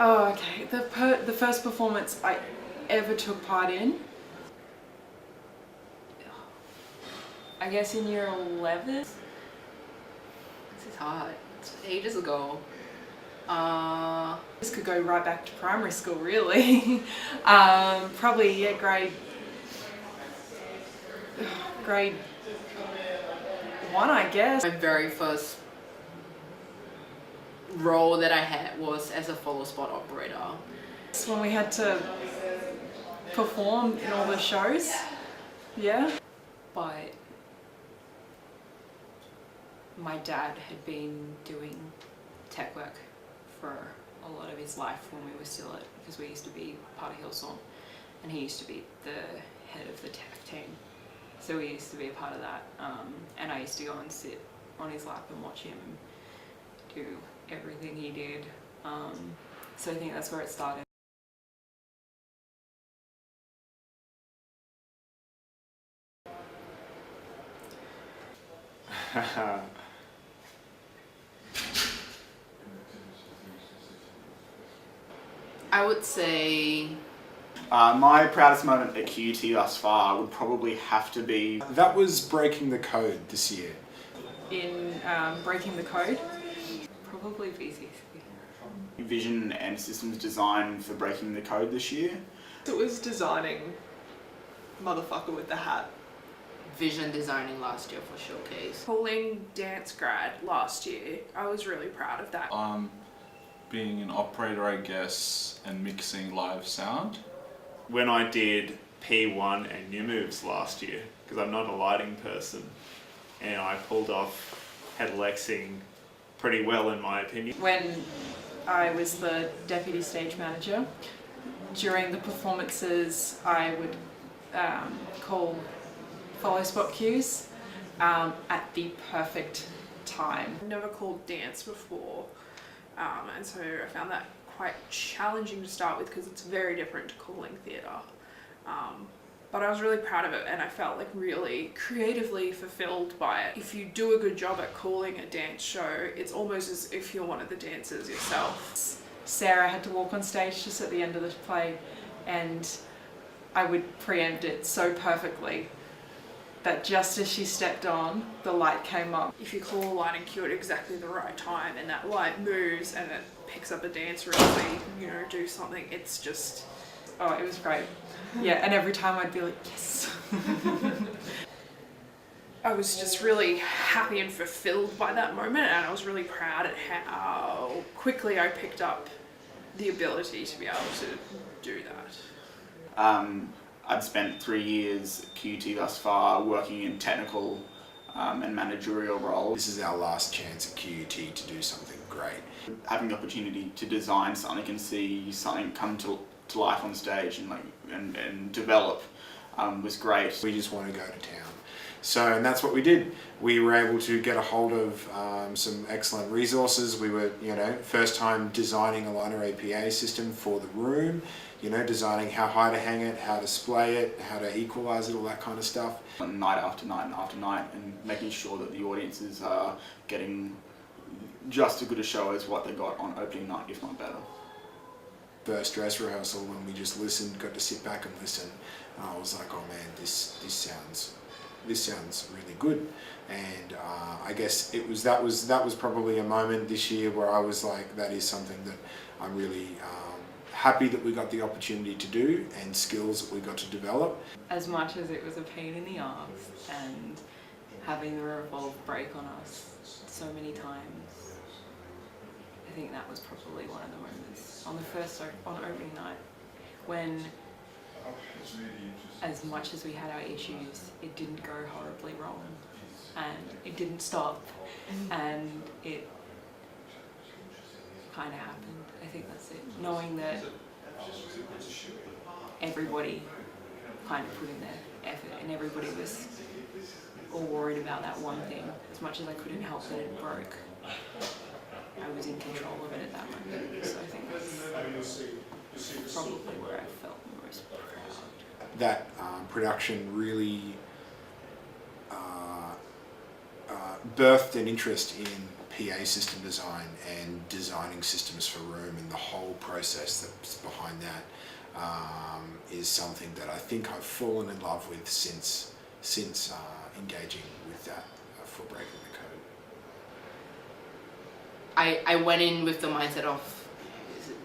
Oh, okay. The first performance I ever took part in, I guess in year 11. This is hard. It's ages ago. This could go right back to primary school, really. Probably, yeah, grade 1, I guess. My very first role that I had was as a follow spot operator. It's when we had to perform in all the shows, yeah. But my dad had been doing tech work for a lot of his life when we were still at, because we used to be part of Hillsong, and he used to be the head of the tech team. So we used to be a part of that, and I used to go and sit on his lap and watch him do everything he did. So I think that's where it started. I would say my proudest moment at QUT thus far would probably have to be... That was breaking the code this year. In breaking the code, probably VCC. Vision and systems design for breaking the code this year. It was designing motherfucker with the hat. vision designing last year for Showcase. Calling dance grad last year, I was really proud of that. Being an operator, I guess, and mixing live sound. When I did P1 and new moves last year, because I'm not a lighting person, and I pulled off head Lexing pretty well in my opinion. When I was the deputy stage manager, during the performances I would call follow spot cues at the perfect time. I've never called dance before, and so I found that quite challenging to start with because it's very different to calling theatre. But I was really proud of it, and I felt like really creatively fulfilled by it. If you do a good job at calling a dance show, it's almost as if you're one of the dancers yourself. Sarah had to walk on stage just at the end of the play, and I would preempt it so perfectly that just as she stepped on, the light came up. If you call a lighting cue at exactly the right time and that light moves and it picks up a dancer as they, you know, do something, it's just... Oh, it was great. Yeah, and every time I'd be like, yes. I was just really happy and fulfilled by that moment, and I was really proud at how quickly I picked up the ability to be able to do that. I've spent 3 years at QUT thus far working in technical and managerial roles. This is our last chance at QUT to do something great. Having the opportunity to design something and see something come to life on stage and develop was great. We just want to go to town. So, and that's what we did. We were able to get a hold of some excellent resources. We were, you know, first time designing a liner APA system for the room, you know, designing how high to hang it, how to display it, how to equalize it, all that kind of stuff. Night after night and after night, and making sure that the audiences are getting just as good a show as what they got on opening night, if not better. First dress rehearsal, when we just listened, got to sit back and listen, I was like, oh man, this sounds really good. And I guess that was probably a moment this year where I was like, that is something that I'm really happy that we got the opportunity to do, and skills that we got to develop. As much as it was a pain in the arse and having the revolve break on us so many times, I think that was probably one of the moments on opening night when, as much as we had our issues, it didn't go horribly wrong, and it didn't stop, and it kind of happened. I think that's it. Knowing that everybody kind of put in their effort and everybody was all worried about that one thing. As much as I couldn't help that it broke, I was in control of it at that moment. So I think that's probably where I felt most proud. That production really birthed an interest in PA system design and designing systems for room and the whole process that's behind that is something that I think I've fallen in love with since engaging with that for Breaking the Code. I went in with the mindset of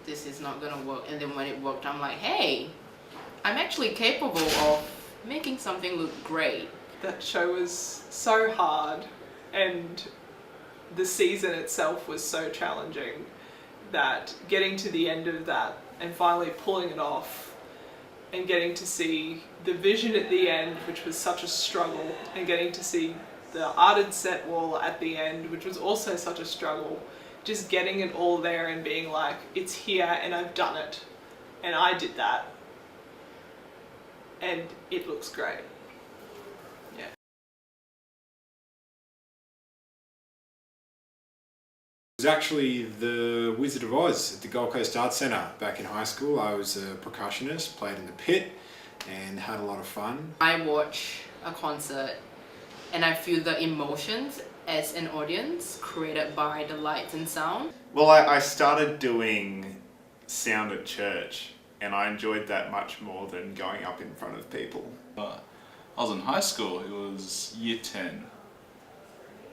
this is not gonna work, and then when it worked, I'm like, hey, I'm actually capable of making something look great. That show was so hard, and the season itself was so challenging that getting to the end of that and finally pulling it off and getting to see the vision at the end, which was such a struggle, and getting to see the arted set wall at the end, which was also such a struggle, just getting it all there and being like, it's here and I've done it and I did that and it looks great. Yeah. It was actually the Wizard of Oz at the Gold Coast Arts Centre back in high school. I was a percussionist, played in the pit and had a lot of fun. I watch a concert and I feel the emotions as an audience created by the lights and sound. Well, I started doing sound at church, and I enjoyed that much more than going up in front of people. I was in high school, it was year 10,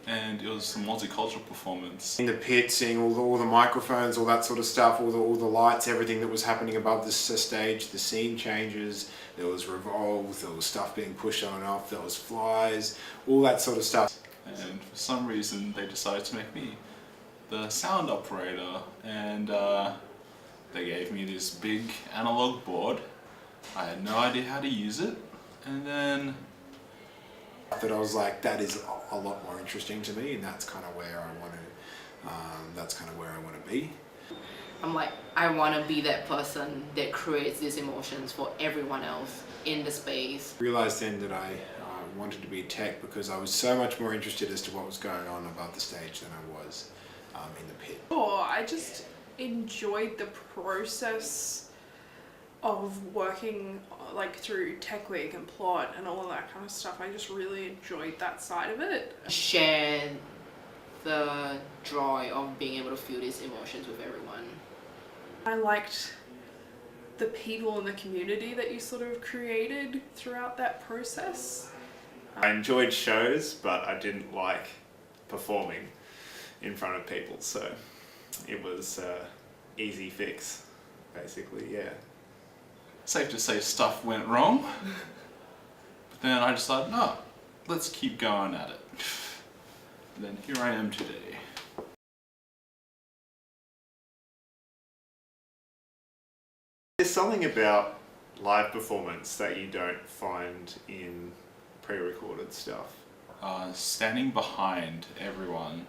and it was a multicultural performance. In the pit, seeing all the microphones, all that sort of stuff, all the lights, everything that was happening above the stage, the scene changes, there was revolve, there was stuff being pushed on and off, there was flies, all that sort of stuff. And for some reason they decided to make me the sound operator, and they gave me this big analog board. I had no idea how to use it, and then That I was like, that is a lot more interesting to me, and that's kind of where I want to. That's kind of where I want to be. I'm like, I want to be that person that creates these emotions for everyone else in the space. Realised then that I wanted to be tech because I was so much more interested as to what was going on above the stage than I was in the pit. Oh, I just enjoyed the process of working like through Tech Week and plot and all of that kind of stuff. I just really enjoyed that side of it. Share the joy of being able to feel these emotions with everyone. I liked the people in the community that you sort of created throughout that process. I enjoyed shows, but I didn't like performing in front of people, so it was easy fix, basically, yeah. safe to say stuff went wrong, but then I decided, no, let's keep going at it. And then here I am today. There's something about live performance that you don't find in pre-recorded stuff. Standing behind everyone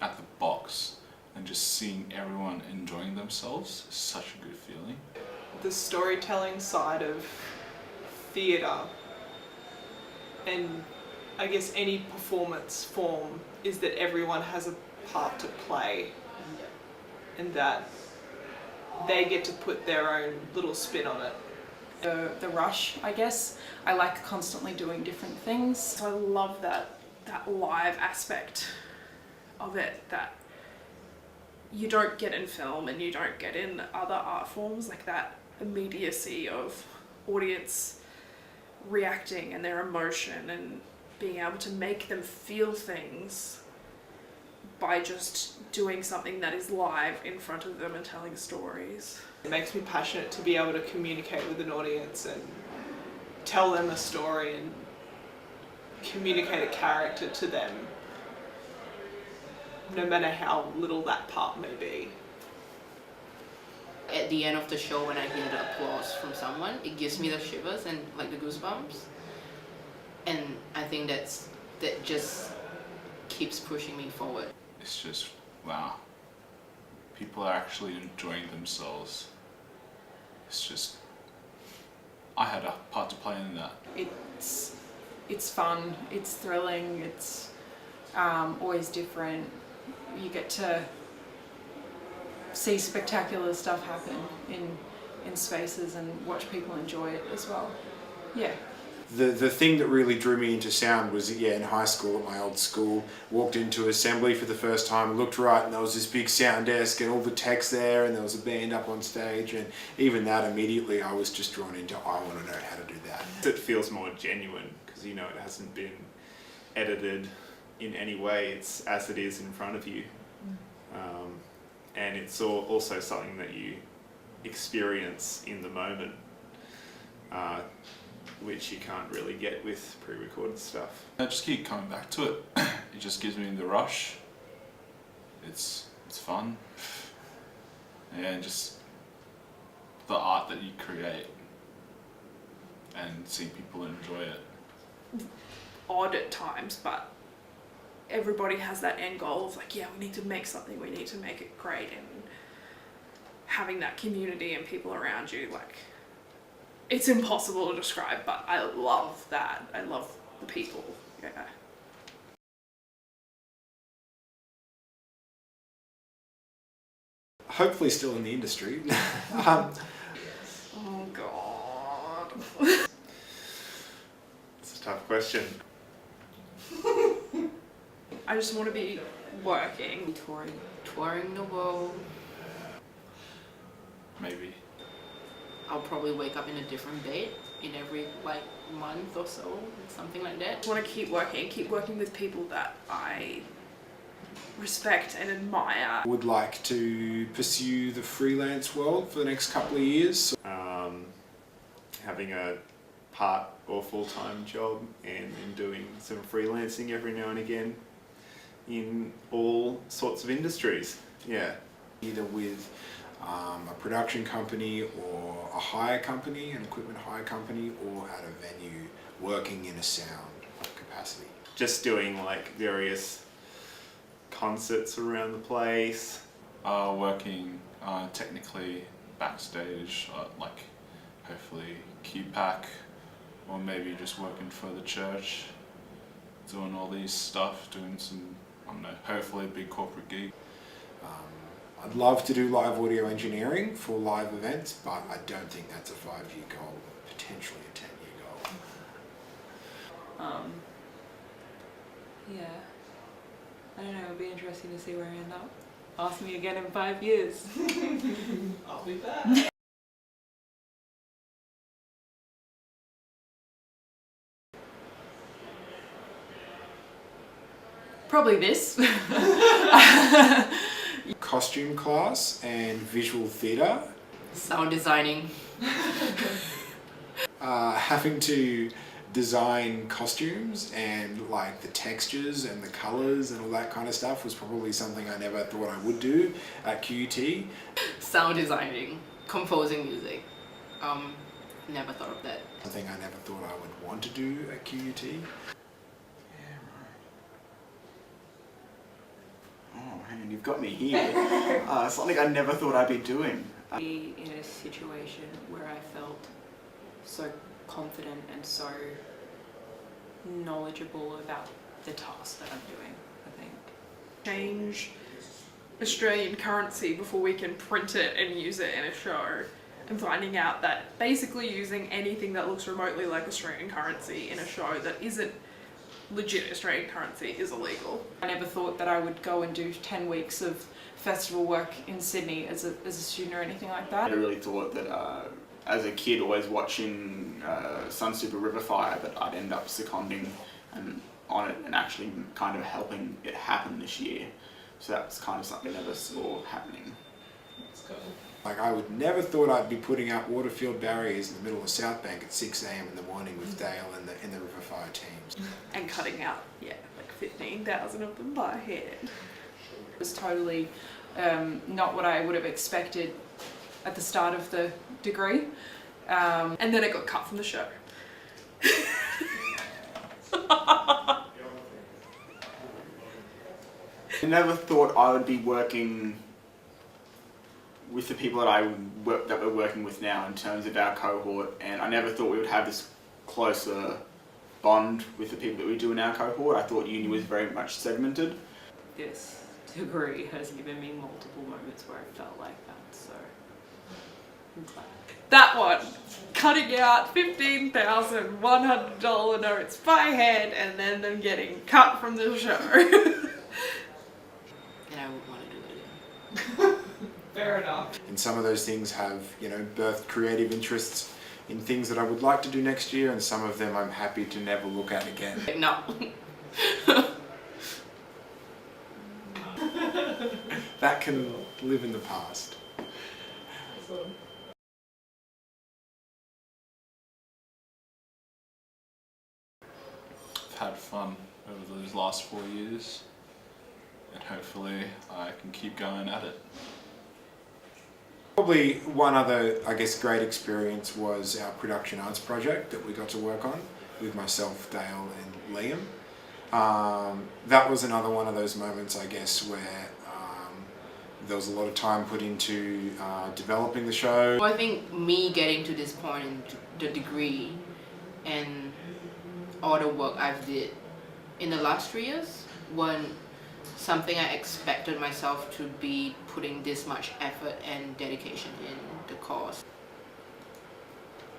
at the box and just seeing everyone enjoying themselves is such a good feeling. The storytelling side of theatre and I guess any performance form is that everyone has a part to play and that they get to put their own little spin on it. The rush, I guess. I like constantly doing different things. So I love that live aspect of it that you don't get in film and you don't get in other art forms, like that immediacy of audience reacting and their emotion and being able to make them feel things by just doing something that is live in front of them and telling stories. It makes me passionate to be able to communicate with an audience and tell them a story and communicate a character to them, no matter how little that part may be. At the end of the show, when I hear the applause from someone, it gives me the shivers and like the goosebumps. And I think that just keeps pushing me forward. It's just, wow. People are actually enjoying themselves. It's just, I had a part to play in that. It's fun, it's thrilling, it's always different. You get to see spectacular stuff happen in spaces and watch people enjoy it as well. Yeah. the thing that really drew me into sound was, yeah, in high school, at my old school, walked into assembly for the first time, looked right, and there was this big sound desk and all the techs there, and there was a band up on stage, and even that immediately I was just drawn into, I want to know how to do that. It feels more genuine because you know it hasn't been edited in any way. It's as it is in front of you, and it's also something that you experience in the moment, which you can't really get with pre-recorded stuff. I just keep coming back to it. It just gives me the rush. It's fun. And just the art that you create and seeing people enjoy it. Odd at times, but everybody has that end goal of like, yeah, we need to make something, we need to make it great, and having that community and people around you, like, it's impossible to describe, but I love that. I love the people. Yeah. Hopefully still in the industry. Oh God. It's a tough question. I just want to be working. Touring the world. Maybe. I'll probably wake up in a different date in every like month or so, something like that. I want to keep working with people that I respect and admire. Would like to pursue the freelance world for the next couple of years. Having a part or full-time job and doing some freelancing every now and again in all sorts of industries. Yeah. Either with a production company or a hire company, an equipment hire company, or at a venue working in a sound capacity. Just doing like various concerts around the place. Working technically backstage, like hopefully QPAC, or maybe just working for the church, doing all these stuff, doing some, I don't know, hopefully a big corporate gig. I'd love to do live audio engineering for live events, but I don't think that's a 5-year goal, potentially a 10-year goal. Yeah. I don't know, it'll be interesting to see where I end up. Ask me again in 5 years. I'll be back. Probably this. Costume class and visual theatre. Sound designing. Having to design costumes and like the textures and the colours and all that kind of stuff was probably something I never thought I would do at QUT. Sound designing. Composing music. Never thought of that. Something I never thought I would want to do at QUT. Oh man, you've got me here. Something I never thought I'd be doing. Be in a situation where I felt so confident and so knowledgeable about the task that I'm doing, I think. Change Australian currency before we can print it and use it in a show, and finding out that basically using anything that looks remotely like Australian currency in a show that isn't legit Australian currency is illegal. I never thought that I would go and do 10 weeks of festival work in Sydney as a student or anything like that. I really thought that as a kid, always watching Sun Super River Fire, that I'd end up seconding on it and actually kind of helping it happen this year. So that's kind of something I never saw happening. Let's go. Like I would never thought I'd be putting up waterfield barriers in the middle of South Bank at 6 AM in the morning with Dale and the River Fire teams. And cutting out, yeah, like 15,000 of them by hand. It was totally not what I would have expected at the start of the degree. And then it got cut from the show. I never thought I would be working with the people that we're working with now in terms of our cohort, and I never thought we would have this closer bond with the people that we do in our cohort. I thought uni was very much segmented. This degree has given me multiple moments where I felt like that, so That one, cutting out $15,100 notes by hand and then them getting cut from the show. And I would want to do it again. Fair enough. And some of those things have, you know, birthed creative interests in things that I would like to do next year, and some of them I'm happy to never look at again. No. That can live in the past. I've had fun over those last 4 years, and hopefully I can keep going at it. Probably one other, I guess, great experience was our production arts project that we got to work on with myself, Dale and Liam. That was another one of those moments, I guess, where there was a lot of time put into developing the show. Well, I think me getting to this point in the degree and all the work I've did in the last 3 years wasn't something I expected myself to be putting this much effort and dedication in the course.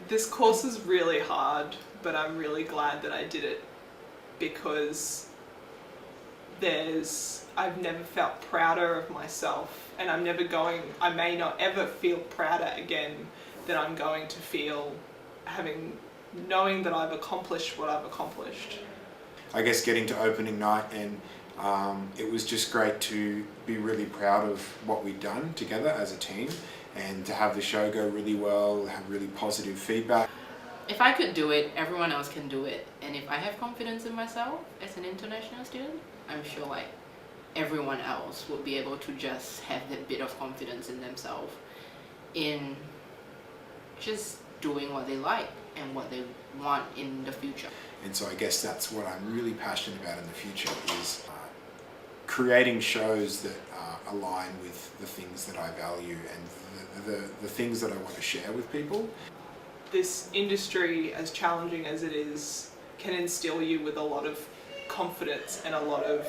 This course is really hard, but I'm really glad that I did it because I've never felt prouder of myself, and I may not ever feel prouder again than I'm going to feel knowing that I've accomplished what I've accomplished. I guess getting to opening night, and it was just great to be really proud of what we'd done together as a team, and to have the show go really well, have really positive feedback. If I could do it, everyone else can do it. And if I have confidence in myself as an international student, I'm sure like everyone else will be able to just have that bit of confidence in themselves in just doing what they like and what they want in the future. And so I guess that's what I'm really passionate about in the future, is creating shows that align with the things that I value and the things that I want to share with people. This industry, as challenging as it is, can instill you with a lot of confidence and a lot of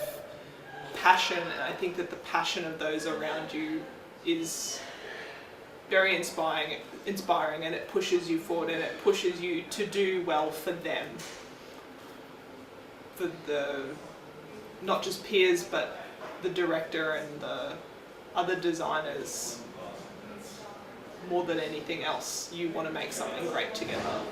passion, and I think that the passion of those around you is very inspiring, and it pushes you forward, and it pushes you to do well for them, for the not just peers but the director and the other designers. More than anything else, you want to make something great together.